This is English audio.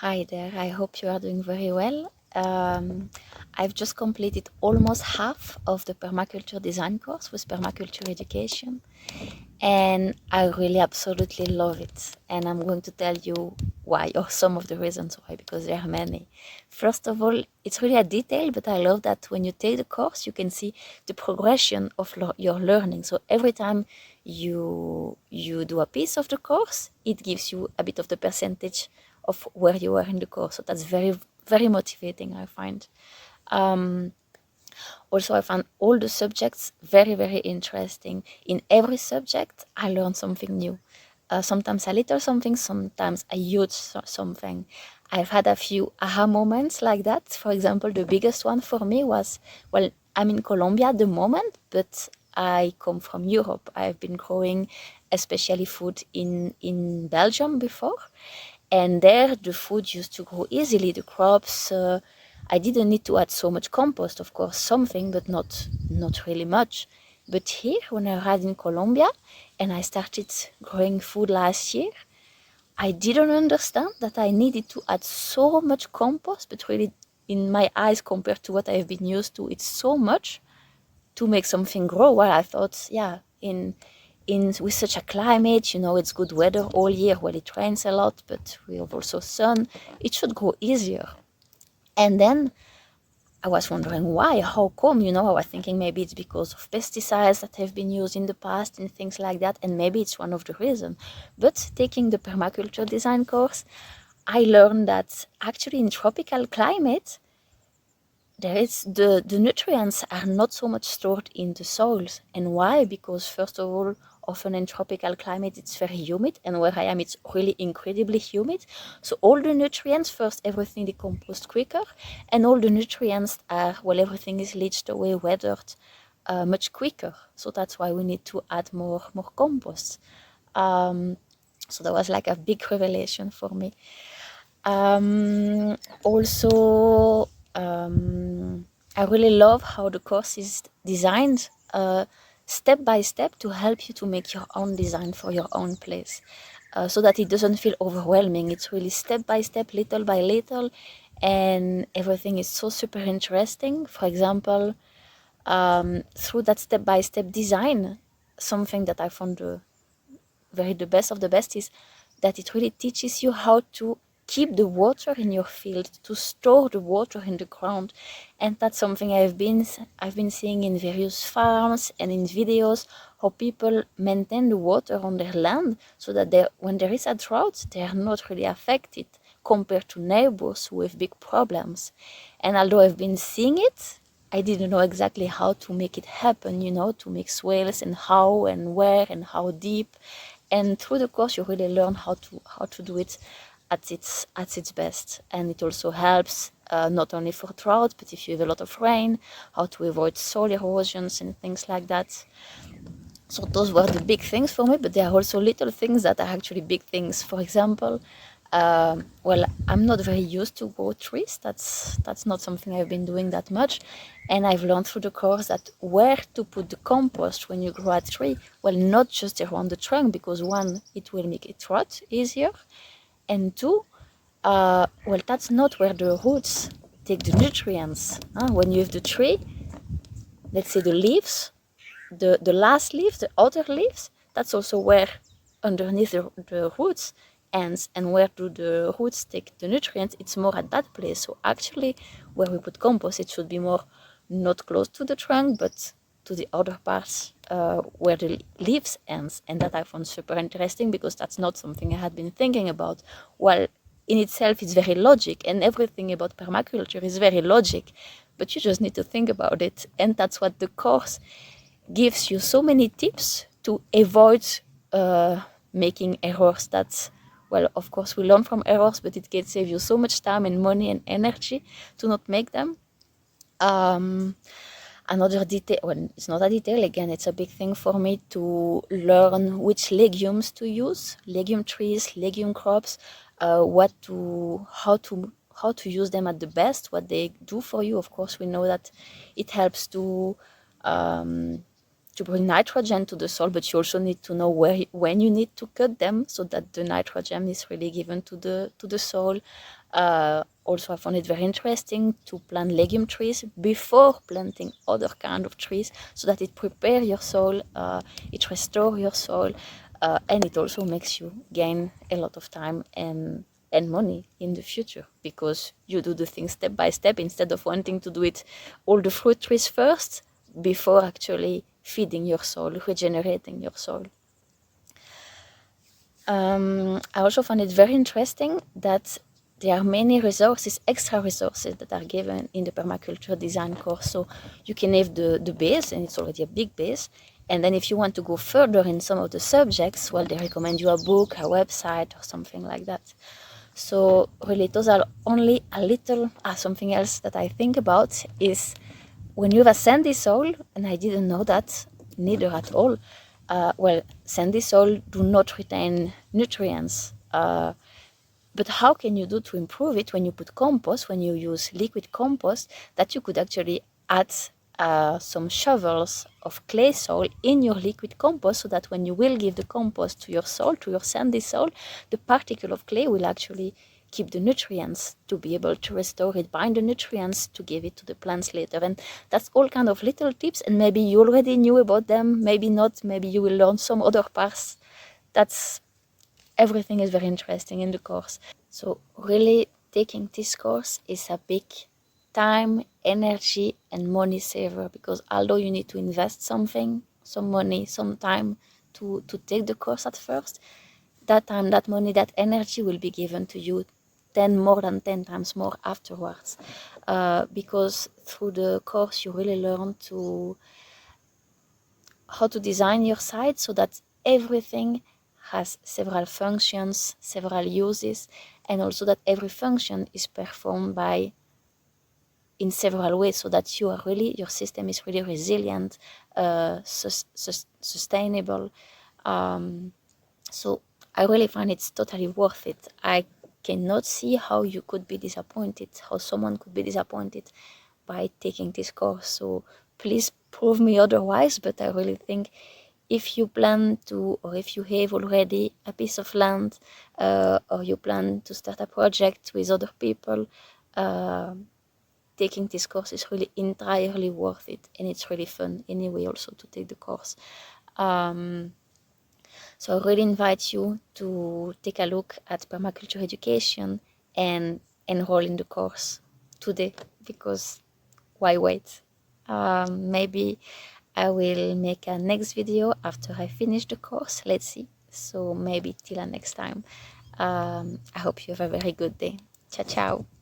Hi there, I hope you are doing very well. I've just completed almost half of the Permaculture Design Course with Permaculture Education, and I really absolutely love it. And I'm going to tell you why, or some of the reasons why, because there are many. First of all, it's really a detail, but I love that when you take the course, you can see the progression of your learning. So every time you do a piece of the course, it gives you a bit of the percentage of where you are in the course. So that's very, very motivating, I find. Also, I found all the subjects very, very interesting. In every subject, I learned something new. Sometimes a little something, sometimes a huge something. I've had a few aha moments like that. For example, the biggest one for me was, well, I'm in Colombia at the moment, but I come from Europe. I've been growing especially food in Belgium before. And there, the food used to grow easily, the crops. I didn't need to add so much compost, of course, something, but not really much. But here, when I arrived in Colombia and I started growing food last year, I didn't understand that I needed to add so much compost, but really, in my eyes, compared to what I've been used to, it's so much to make something grow. Well, I thought, yeah, in with such a climate, it's good weather all year. Well, it rains a lot, but we have also sun. It should grow easier. And then I was wondering why, how come, I was thinking maybe it's because of pesticides that have been used in the past and things like that, and maybe it's one of the reasons. But taking the permaculture design course, I learned that actually in tropical climate, the nutrients are not so much stored in the soils. And why? Because first of all, often in tropical climate it's very humid, and where I am it's really incredibly humid. So all the nutrients, first everything decomposed quicker, and all the nutrients are, well, everything is leached away, weathered much quicker. So that's why we need to add more compost. So that was like a big revelation for me. Also, I really love how the course is designed step by step to help you to make your own design for your own place, so that it doesn't feel overwhelming. It's really step by step, little by little, and everything is so super interesting. For example, through that step by step design, something that I found the best of the best is that it really teaches you how to keep the water in your field, to store the water in the ground. And that's something I've been seeing in various farms and in videos, how people maintain the water on their land so that when there is a drought, they are not really affected compared to neighbors who have big problems. And although I've been seeing it, I didn't know exactly how to make it happen, to make swales, and how and where and how deep. And through the course, you really learn how to do it at its best. And it also helps not only for drought, but if you have a lot of rain, how to avoid soil erosions and things like that. So those were the big things for me, but there are also little things that are actually big things. For example, well, I'm not very used to grow trees. That's not something I've been doing that much. And I've learned through the course that where to put the compost when you grow a tree. Well, not just around the trunk, because one, it will make it rot easier. And two, well, that's not where the roots take the nutrients. When you have the tree, let's say the leaves, the last leaves, the outer leaves, that's also where underneath the roots ends. And where do the roots take the nutrients? It's more at that place. So actually, where we put compost, it should be more not close to the trunk, but to the other parts where the leaves ends. And that I found super interesting, because that's not something I had been thinking about. Well, in itself, it's very logic, and everything about permaculture is very logic, but you just need to think about it. And that's what the course gives you, so many tips to avoid making errors. That, well, of course we learn from errors, but it can save you so much time and money and energy to not make them. Another detail, well, it's not a detail, again, it's a big thing for me to learn which legumes to use, legume trees, legume crops, how to use them at the best, what they do for you. Of course, we know that it helps to to bring nitrogen to the soil, but you also need to know when you need to cut them so that the nitrogen is really given to the soil. Also, I found it very interesting to plant legume trees before planting other kind of trees, so that it prepares your soil, it restores your soil, and it also makes you gain a lot of time and money in the future, because you do the things step by step instead of wanting to do it all the fruit trees first before actually feeding your soil, regenerating your soil. I also found it very interesting that there are many resources, extra resources that are given in the permaculture design course. So you can have the base, and it's already a big base. And then if you want to go further in some of the subjects, well, they recommend you a book, a website, or something like that. So really, those are only a little. Something else that I think about is when you have a sandy soil, and I didn't know that neither at all. Well, sandy soil do not retain nutrients. But how can you do to improve it when you put compost, when you use liquid compost, that you could actually add some shovels of clay soil in your liquid compost, so that when you will give the compost to your soil, to your sandy soil, the particle of clay will actually keep the nutrients to be able to restore it, bind the nutrients to give it to the plants later. And that's all kind of little tips, and maybe you already knew about them, maybe not, maybe you will learn some other parts. That's everything is very interesting in the course. So really, taking this course is a big time, energy, and money saver, because although you need to invest something, some money, some time to take the course at first, that time, that money, that energy will be given to you more than 10 times more afterwards, because through the course you really learn how to design your site so that everything has several functions, several uses, and also that every function is performed in several ways, so that your system is really resilient, sustainable. So I really find it's totally worth it. I cannot see how you could be disappointed, how someone could be disappointed by taking this course. So please prove me otherwise, but I really think if you plan to, or if you have already a piece of land, or you plan to start a project with other people, taking this course is really entirely worth it, and it's really fun anyway also to take the course. So I really invite you to take a look at permaculture education and enroll in the course today, because why wait? Maybe I will make a next video after I finish the course. Let's see. So maybe till next time. I hope you have a very good day. Ciao, ciao.